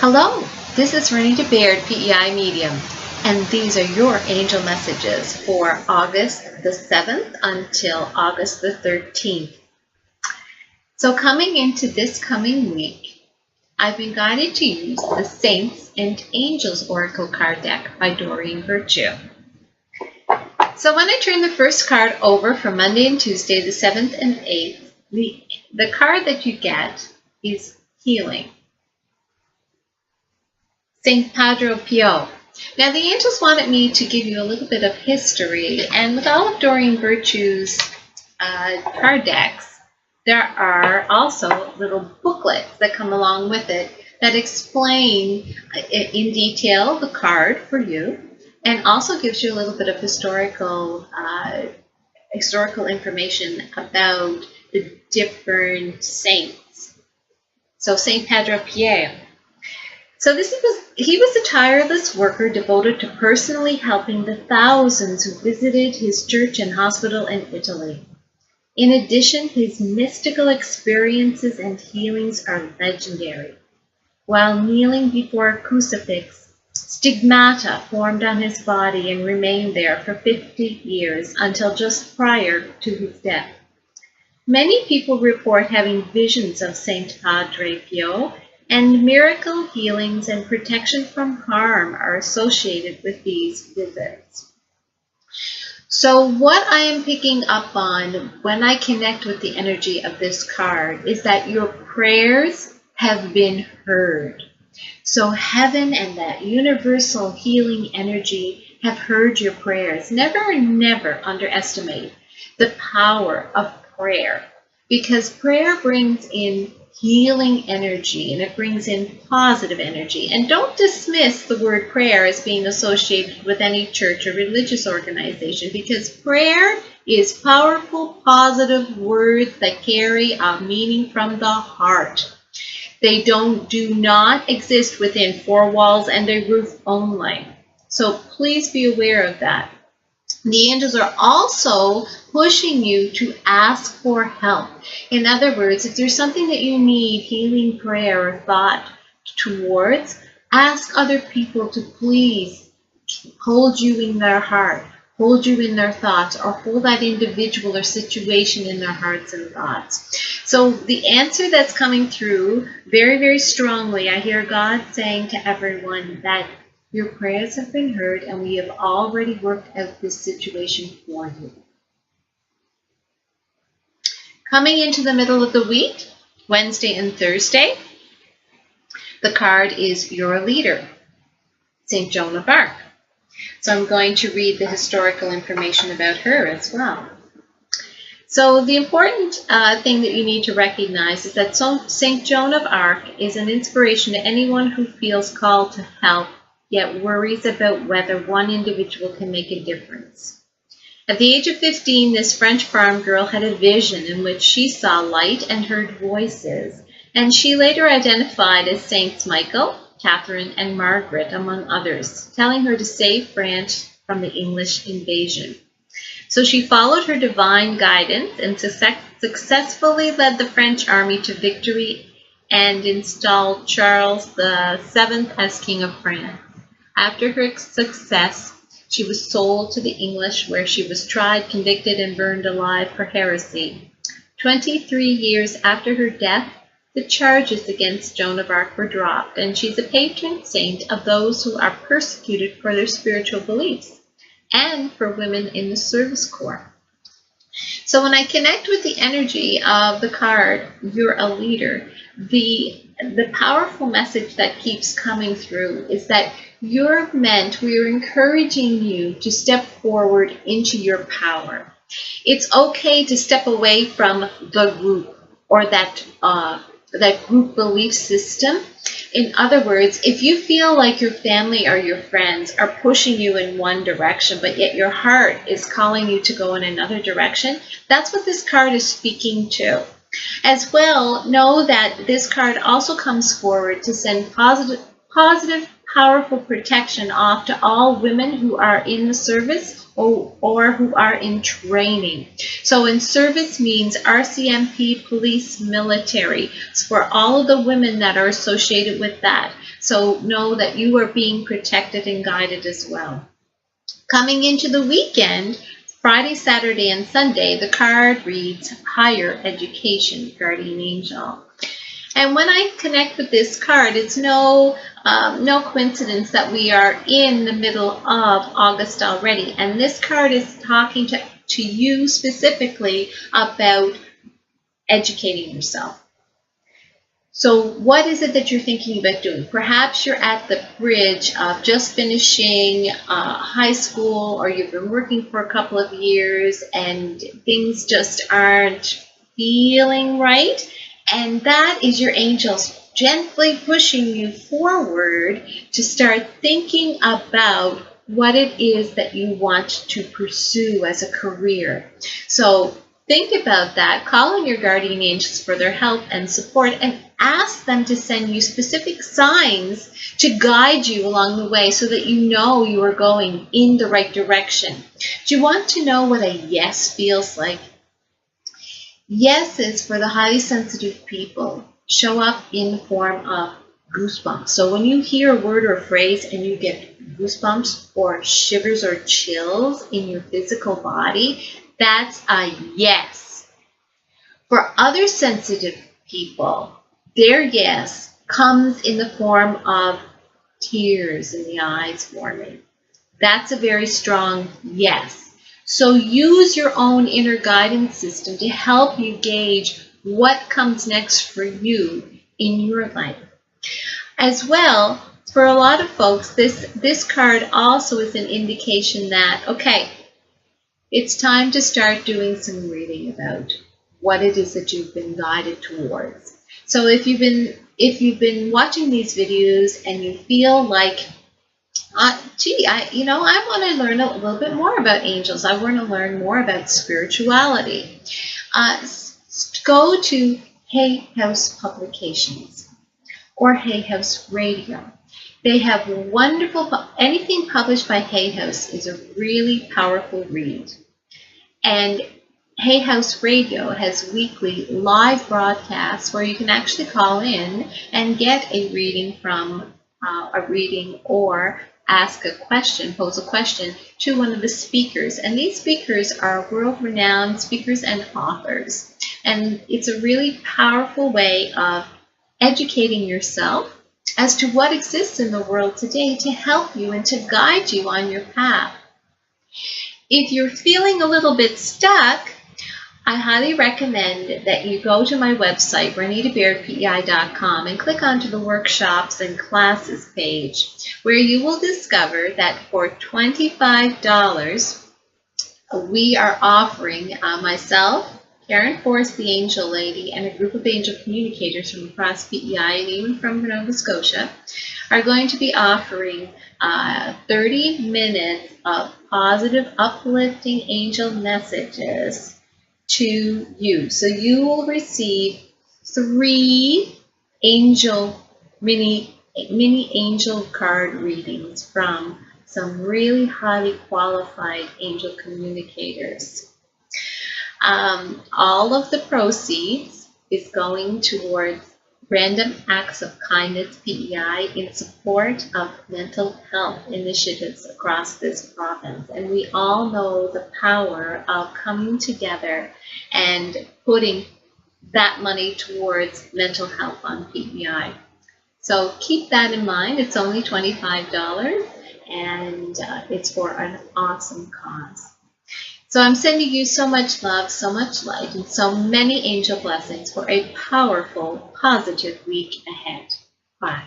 Hello, this is Ronita Baird, PEI Medium, and these are your angel messages for August the 7th until August the 13th. So coming into this coming week, I've been guided to use the Saints and Angels Oracle card deck by Doreen Virtue. So when I turn the first card over for Monday and Tuesday, the 7th and 8th, the card that you get is Healing. St. Padre Pio. Now, the angels wanted me to give you a little bit of history, and with all of Doreen Virtue's card decks, there are also little booklets that come along with it that explain in detail the card for you, and also gives you a little bit of historical information about the different saints. So, St. Padre Pio. So he was a tireless worker devoted to personally helping the thousands who visited his church and hospital in Italy. In addition, his mystical experiences and healings are legendary. While kneeling before a crucifix, stigmata formed on his body and remained there for 50 years until just prior to his death. Many people report having visions of Saint Padre Pio, and miracle healings and protection from harm are associated with these visits. So what I am picking up on when I connect with the energy of this card is that your prayers have been heard. So heaven and that universal healing energy have heard your prayers. Never underestimate the power of prayer, because prayer brings in healing energy, and it brings in positive energy. And don't dismiss the word prayer as being associated with any church or religious organization, because prayer is powerful, positive words that carry a meaning from the heart. They do not exist within four walls and a roof only. So please be aware of that. The angels are also pushing you to ask for help. In other words, if there's something that you need healing prayer or thought towards, ask other people to please hold you in their heart, hold you in their thoughts, or hold that individual or situation in their hearts and thoughts. So the answer that's coming through very, very strongly, I hear God saying to everyone that your prayers have been heard, and we have already worked out this situation for you. Coming into the middle of the week, Wednesday and Thursday, the card is Your Leader, St. Joan of Arc. So I'm going to read the historical information about her as well. So the important thing that you need to recognize is that St. Joan of Arc is an inspiration to anyone who feels called to help, yet worries about whether one individual can make a difference. At the age of 15, this French farm girl had a vision in which she saw light and heard voices, and she later identified as Saints Michael, Catherine, and Margaret, among others, telling her to save France from the English invasion. So she followed her divine guidance and successfully led the French army to victory and installed Charles VII as King of France. After her success, she was sold to the English, where she was tried, convicted, and burned alive for heresy. 23 years after her death, the charges against Joan of Arc were dropped, and she's a patron saint of those who are persecuted for their spiritual beliefs, and for women in the service corps. So when I connect with the energy of the card, You're a Leader, the powerful message that keeps coming through is that we're encouraging you to step forward into your power. It's okay to step away from the group or that group belief system. In other words, if you feel like your family or your friends are pushing you in one direction, but yet your heart is calling you to go in another direction, that's what this card is speaking to. As well, know that this card also comes forward to send positive, powerful protection off to all women who are in the service or who are in training. So in service means RCMP, police, military. It's for all of the women that are associated with that. So know that you are being protected and guided as well. Coming into the weekend, Friday, Saturday, and Sunday, the card reads Higher Education, Guardian Angel. And when I connect with this card, it's no coincidence that we are in the middle of August already. And this card is talking to you specifically about educating yourself. So what is it that you're thinking about doing? Perhaps you're at the bridge of just finishing high school, or you've been working for a couple of years and things just aren't feeling right. And that is your angels gently pushing you forward to start thinking about what it is that you want to pursue as a career. So think about that. Call on your guardian angels for their help and support, and ask them to send you specific signs to guide you along the way so that you know you are going in the right direction. Do you want to know what a yes feels like? Yeses for the highly sensitive people show up in the form of goosebumps. So when you hear a word or a phrase and you get goosebumps or shivers or chills in your physical body, that's a yes. For other sensitive people, their yes comes in the form of tears in the eyes forming. That's a very strong yes. So use your own inner guidance system to help you gauge what comes next for you in your life. As well, for a lot of folks, this card also is an indication that, okay, it's time to start doing some reading about what it is that you've been guided towards. So if you've been watching these videos and you feel like, gee, I want to learn a little bit more about angels. I want to learn more about spirituality. Go to Hay House Publications or Hay House Radio. They have wonderful, anything published by Hay House is a really powerful read. And Hay House Radio has weekly live broadcasts where you can actually call in and get a reading from or ask a question, pose a question to one of the speakers. And these speakers are world-renowned speakers and authors. And it's a really powerful way of educating yourself as to what exists in the world today to help you and to guide you on your path. If you're feeling a little bit stuck, I highly recommend that you go to my website, RonitaBairdPEI.com, and click onto the workshops and classes page, where you will discover that for $25, we are offering myself, Karen Forrest, the Angel Lady, and a group of angel communicators from across PEI and even from Nova Scotia are going to be offering 30 minutes of positive, uplifting angel messages to you. So you will receive 3 mini angel card readings from some really highly qualified angel communicators. All of the proceeds is going towards Random Acts of Kindness PEI in support of mental health initiatives across this province. And we all know the power of coming together and putting that money towards mental health on PEI. So keep that in mind. It's only $25 and it's for an awesome cause. So I'm sending you so much love, so much light, and so many angel blessings for a powerful, positive week ahead. Bye.